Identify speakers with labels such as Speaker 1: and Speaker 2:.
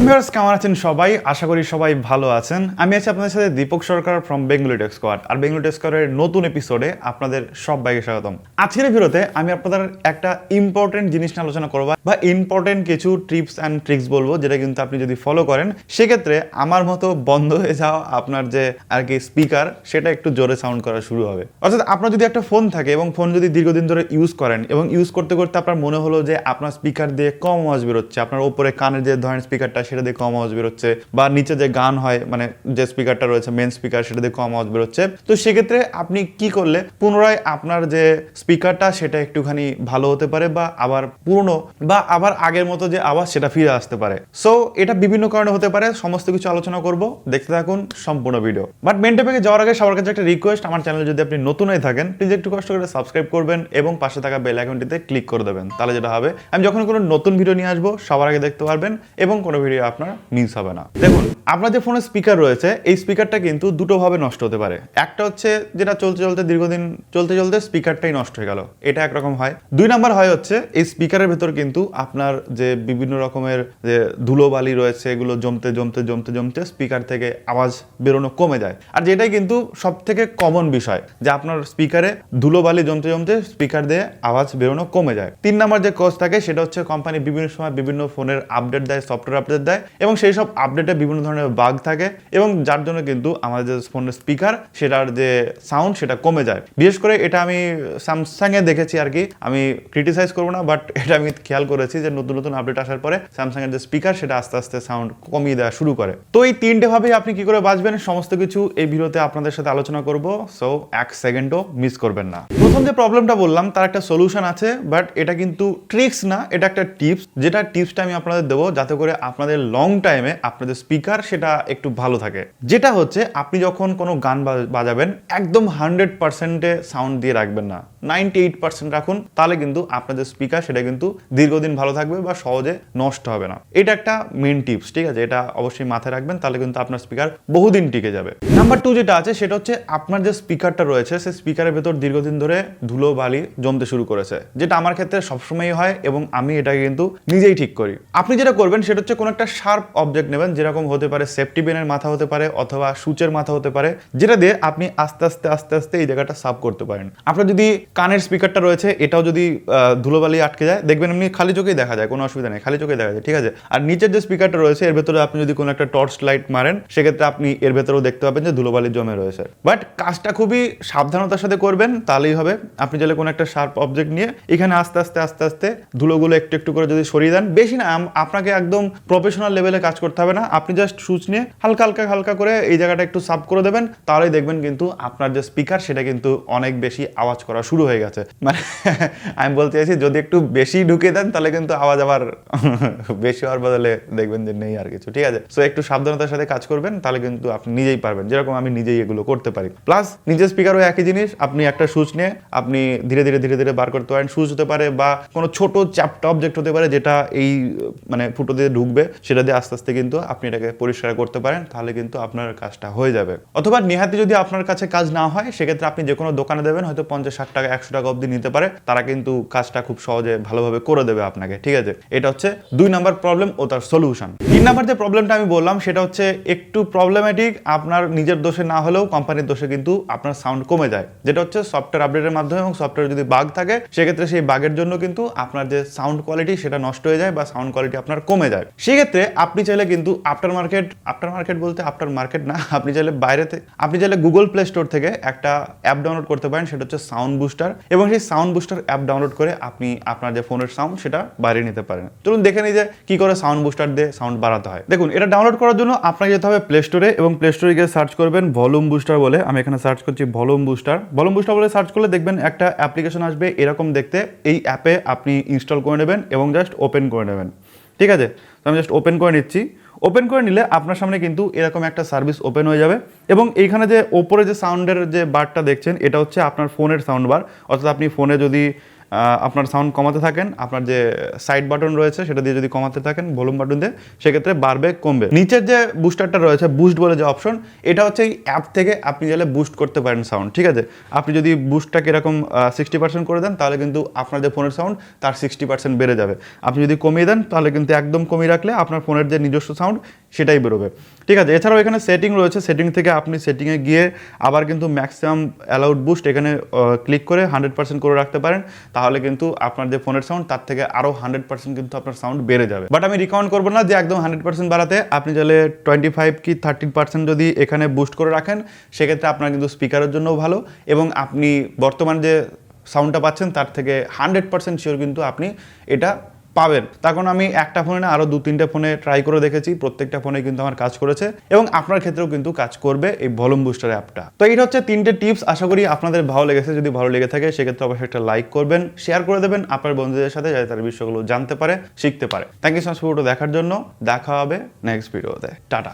Speaker 1: Viewers কেমন আছেন সবাই? আশা করি সবাই ভালো আছেন। আমি আছি আপনাদের সাথে দীপক সরকার ফ্রম বেঙ্গলি টেক্সquad। আর বেঙ্গলি টেক্সquadের নতুন এপিসোডে আপনাদের সবাইকে স্বাগতম। আজকের ভিডিওতে আমি আপনাদের একটা ইম্পর্টেন্ট জিনিস নিয়ে আলোচনা করব বা ইম্পর্টেন্ট কিছু টিপস অ্যান্ড ট্রিক্স বলবো, যেটা কিন্তু আপনি যদি ফলো করেন সেক্ষেত্রে আমার মতো বন্ধ হয়ে যাওয়া আপনার যে আর কি স্পিকার, সেটা একটু জোরে সাউন্ড করা শুরু হবে। অর্থাৎ আপনার যদি একটা ফোন থাকে এবং ফোন যদি দীর্ঘদিন ধরে ইউজ করেন এবং ইউজ করতে করতে আপনার মনে হলো যে আপনার স্পিকার দিয়ে কম আওয়াজ বেরোচ্ছে, আপনার উপরে কানের যে ধরনের স্পিকারটা সেটা দিয়ে কম আওয়াজ বেরোচ্ছে, বা নিচে যে গান হয় মানে যে স্পিকারটা রয়েছে মেন স্পিকার সেটা দিয়ে কম আওয়াজ বেরোচ্ছে, তো সেক্ষেত্রে আপনি কি করলে পুনরায় আপনার যে স্পিকারটা সেটা একটুখানি ভালো হতে পারে বা আবার পুরনো বা আবার আগের মতো যে আওয়াজ সেটা ফিরে আসতে পারে। সো এটা বিভিন্ন কারণে হতে পারে, সমস্ত কিছু আলোচনা করব, দেখতে থাকুন সম্পূর্ণ ভিডিও। বাট মেন টপিকে যাওয়ার আগে সবার কাছে একটা রিকোয়েস্ট, আমার চ্যানেলে যদি আপনি নতুন হয়ে থাকেন প্লিজ একটু কষ্ট করে সাবস্ক্রাইব করবেন এবং পাশে থাকা বেল আইকনটিতে ক্লিক করে দেবেন। তাহলে যেটা হবে আমি যখন কোনো নতুন ভিডিও নিয়ে আসবো সবার আগে দেখতে পারবেন এবং কোনো ভিডিও আপনার মিস হবে না। দেখুন, আপনার যে ফোনে স্পিকার রয়েছে এই স্পিকারটা কিন্তু দুটো ভাবে নষ্ট হতে পারে। একটা হচ্ছে যেটা চলতে চলতে দীর্ঘদিন চলতে চলতে স্পিকারটাই নষ্ট হয়ে গেল, এটা একরকম হয়। দুই নাম্বার হয় হচ্ছে এই স্পিকারের ভেতর কিন্তু আপনার যে বিভিন্ন রকমের যে ধুলোবালি রয়েছে এগুলো জমতে জমতে জমতে জমতে স্পিকার থেকে আওয়াজ বেরোনো কমে যায়। আর যেটাই কিন্তু সব থেকে কমন বিষয় যে আপনার স্পিকারে ধুলোবালি জমতে জমতে স্পিকার দিয়ে আওয়াজ বেরোনো কমে যায়। তিন নাম্বার যে কজ থাকে সেটা হচ্ছে কোম্পানি বিভিন্ন সময় বিভিন্ন ফোনের আপডেট দেয়, সফটওয়্যার আপডেট দেয় এবং সেই সব আপডেটে বিভিন্ন ধরনের বাগ থাকে এবং যার জন্য কিন্তু আমাদের যে ফোনের স্পিকার সেটার যে সাউন্ড সেটা কমে যায়। বিশেষ করে এটা আমি স্যামসাংয়ে দেখেছি আর কি, আমি ক্রিটিসাইজ করবো না, বাট এটা আমি খেয়াল করেছি যে নতুন নতুন আপডেট আসার পরে স্যামসাংয়ের যে স্পিকার সেটা আস্তে আস্তে সাউন্ড কমিয়ে দেওয়া শুরু করে। তো এই তিনটে ভাবেই আপনি কি করে বাঁচবেন সমস্ত কিছু এই ভিডিওতে আপনাদের সাথে আলোচনা করব, সো এক সেকেন্ডও মিস করবেন না। প্রথম যে প্রবলেমটা বললাম তার একটা সলিউশন আছে, বাট এটা কিন্তু ট্রিক্স না, এটা একটা টিপস, যেটা টিপসটা আমি আপনাদের দেবো যাতে করে আপনাদের লং টাইমে আপনাদের স্পিকার সেটা একটু ভালো থাকে। যেটা হচ্ছে আপনি যখন কোনো গান বাজাবেন একদম 100%-এ সাউন্ড দিয়ে রাখবেন না, 98% রাখুন, তাহলে কিন্তু আপনাদের স্পিকার সেটা কিন্তু দীর্ঘদিন ভালো থাকবে বা সহজে নষ্ট হবে না। এটা একটা মেন টিপস, ঠিক আছে? এটা অবশ্যই মাথায় রাখবেন, তাহলে কিন্তু আপনার স্পিকার বহুদিন টিকে যাবে। নাম্বার 2 যেটা আছে সেটা হচ্ছে আপনার যে স্পিকারটা রয়েছে সেই স্পিকারের ভেতর দীর্ঘদিন ধরে ধুলো বালি জমতে শুরু করেছে, যেটা আমার ক্ষেত্রে সবসময়ই হয় এবং আমি এটাকে কিন্তু নিজেই ঠিক করি। আপনি যেটা করবেন সেটা হচ্ছে কোনো একটা শার্প অবজেক্ট নেবেন, যেরকম হতে পারে সেফটি বেনের মাথা হতে পারে অথবা সুচের মাথা হতে পারে, যেটা দিয়ে আপনি আস্তে আস্তে আস্তে আস্তে এই জায়গাটা সাফ করতে পারেন। আপনার যদি কানের স্পিকারটা রয়েছে এটাও যদি ধুলোবালি আটকে যায়, দেখবেন এমনি খালি চোখেই দেখা যায়, কোনো অসুবিধা নেই, খালি চোখেই দেখা যায়, ঠিক আছে? আর নিচের যে স্পিকারটা রয়েছে এর ভেতরে আপনি যদি কোনো একটা টর্চ লাইট মারেন সেক্ষেত্রে আপনি এর ভেতরেও দেখতে পাবেন যে ধুলোবালি জমে রয়েছে। বাট কাজটা খুবই সাবধানতার সাথে করবেন, তাহলেই হবে। আপনি চাইলে কোনো একটা শার্প অবজেক্ট নিয়ে এখানে আস্তে আস্তে আস্তে আস্তে ধুলোগুলো একটু একটু করে যদি সরিয়ে দেন, বেশি না, আপনাকে একদম প্রফেশনাল লেভেলে কাজ করতে হবে না, আপনি জাস্ট সুচ নিয়ে হালকা হালকা হালকা করে এই জায়গাটা একটু সাফ করে দেবেন, তাহলেই দেখবেন কিন্তু আপনার যে স্পিকার সেটা কিন্তু অনেক বেশি আওয়াজ করা শুরু হয়ে গেছে। মানে আমি বলতে চাইছি যদি একটু বেশি ঢুকে দেন তাহলে কিন্তু আওয়াজ আবার বেশি হওয়ার বদলে দেখবেন যে নেই আর কিছু, ঠিক আছে? সো একটু সাবধানতার সাথে কাজ করবেন, তাহলে কিন্তু আপনি নিজেই পারবেন, যেরকম আমি নিজেই এগুলো করতে পারি। প্লাস নিজের স্পিকারও একই জিনিস, আপনি একটা সুচ নিয়ে আপনি ধীরে ধীরে ধীরে ধীরে বার করতে পারেন। সুচ হতে পারে বা কোনো ছোট চ্যাপ্টা অবজেক্ট হতে পারে যেটা এই মানে ফুটো দিয়ে ঢুকবে, সেটা দিয়ে আস্তে আস্তে কিন্তু আপনি এটাকে পরিষ্কার করতে পারেন, তাহলে কিন্তু আপনার কাজটা হয়ে যাবে। অথবা নেহাতি যদি আপনার কাছে কাজ না হয় সেক্ষেত্রে আপনি যে কোনো দোকানে দেবেন, হয়তো 50-60 টাকা 100 টাকা অবধি নিতে পারে, তারা কিন্তু কাজটা খুব সহজে ভালোভাবে করে দেবে আপনাকে, ঠিক আছে? এটা হচ্ছে 2 নাম্বার প্রবলেম ও তার সলিউশন। 3 নাম্বার যে প্রবলেমটা আমি বললাম সেটা হচ্ছে একটু প্রবলেমেটিক, আপনার নিজের দোষে না হলেও কোম্পানির দোষে কিন্তু আপনার সাউন্ড কমে যায়, যেটা হচ্ছে সফটওয়্যার আপডেটের মাধ্যমে এবং সফটওয়্যার যদি বাগ থাকে সেক্ষেত্রে সেই বাগের জন্য কিন্তু আপনার যে সাউন্ড কোয়ালিটি সেটা নষ্ট হয়ে যায় বা সাউন্ড কোয়ালিটি আপনার কমে যায়। সেক্ষেত্রে আপনি চাইলে কিন্তু আফটার মার্কেট বলতে আফটার মার্কেট না, আপনি চাইলে গুগল প্লে স্টোর থেকে একটা অ্যাপ ডাউনলোড করতে পারেন, সেটা হচ্ছে সাউন্ড বুস্টার, এবং সেই সাউন্ড বুস্টার অ্যাপ ডাউনলোড করে আপনি আপনার যে ফোনের সাউন্ড সেটা বাড়িয়ে নিতে পারেন। চলুন দেখে নিই যে কি করে সাউন্ড বুস্টার দিয়ে সাউন্ড বাড়াতে হয়। দেখুন, এটা ডাউনলোড করার জন্য আপনাকে যেতে হবে প্লে স্টোরে এবং প্লে স্টোরে গিয়ে সার্চ করবেন ভলিউম বুস্টার বলে। আমি এখানে সার্চ করছি ভলিউম বুস্টার বলে সার্চ করলে দেখবেন একটা অ্যাপ্লিকেশন আসবে এরকম দেখতে। এই অ্যাপে আপনি ইনস্টল করে নেবেন এবং জাস্ট ওপেন করে নেবেন, ঠিক আছে? তো আমি জাস্ট ওপেন করে নিচ্ছি। ওপেন করে নিলে আপনার সামনে কিন্তু এরকম একটা সার্ভিস ওপেন হয়ে যাবে এবং এইখানে যে ওপরে যে সাউন্ডের যে বারটা দেখছেন এটা হচ্ছে আপনার ফোনের সাউন্ড বার। অর্থাৎ আপনি ফোনে যদি আপনার সাউন্ড কমাতে থাকেন, আপনার যে সাইড বাটন রয়েছে সেটা দিয়ে যদি কমাতে থাকেন ভলিউম বাটন দিয়ে, সেক্ষেত্রে বাড়বে কমবে। নিচের যে বুস্টারটা রয়েছে, বুস্ট বলে যে অপশন, এটা হচ্ছে এই অ্যাপ থেকে আপনি চাইলে বুস্ট করতে পারেন সাউন্ড, ঠিক আছে। আপনি যদি বুস্টটাকে এরকম 60% করে দেন, তাহলে কিন্তু আপনার যে ফোনের সাউন্ড তার 60% বেড়ে যাবে। আপনি যদি কমিয়ে দেন, তাহলে কিন্তু একদম কমিয়ে রাখলে আপনার ফোনের যে নিজস্ব সাউন্ড সেটাই বেরোবে, ঠিক আছে। এছাড়াও এখানে সেটিং রয়েছে, সেটিং থেকে আপনি সেটিংয়ে গিয়ে আবার কিন্তু ম্যাক্সিমাম অ্যালাউড বুস্ট এখানে ক্লিক করে 100% করে রাখতে পারেন, তাহলে কিন্তু আপনার যে ফোনের সাউন্ড তার থেকে আরও 100% কিন্তু আপনার সাউন্ড বেড়ে যাবে। বাট আমি রিকমেন্ড করবো না যে একদম 100% বাড়াতে। আপনি চাইলে 25 কি 30% যদি এখানে বুস্ট করে রাখেন, সেক্ষেত্রে আপনার কিন্তু স্পিকারের জন্যও ভালো, এবং আপনি বর্তমান যে সাউন্ডটা পাচ্ছেন তার থেকে 100% শিওর কিন্তু আপনি এটা পাবেন। তার কারণ আমি একটা ফোনে না আরও 2-3টে ফোনে ট্রাই করে দেখেছি, প্রত্যেকটা ফোনে কিন্তু আমার কাজ করেছে, এবং আপনার ক্ষেত্রেও কিন্তু কাজ করবে এই ভলিউম বুস্টার অ্যাপটা। তো এইটা হচ্ছে 3টে টিপস, আশা করি আপনাদের ভালো লেগেছে। যদি ভালো লেগে থাকে সেক্ষেত্রে অবশ্যই একটা লাইক করবেন, শেয়ার করে দেবেন আপনার বন্ধুদের সাথে, যাতে তারা বিষয়গুলো জানতে পারে, শিখতে পারে। থ্যাংক ইউ সো মাচ ভিডিওটা দেখার জন্য। দেখা হবে নেক্সট ভিডিওতে। টাটা।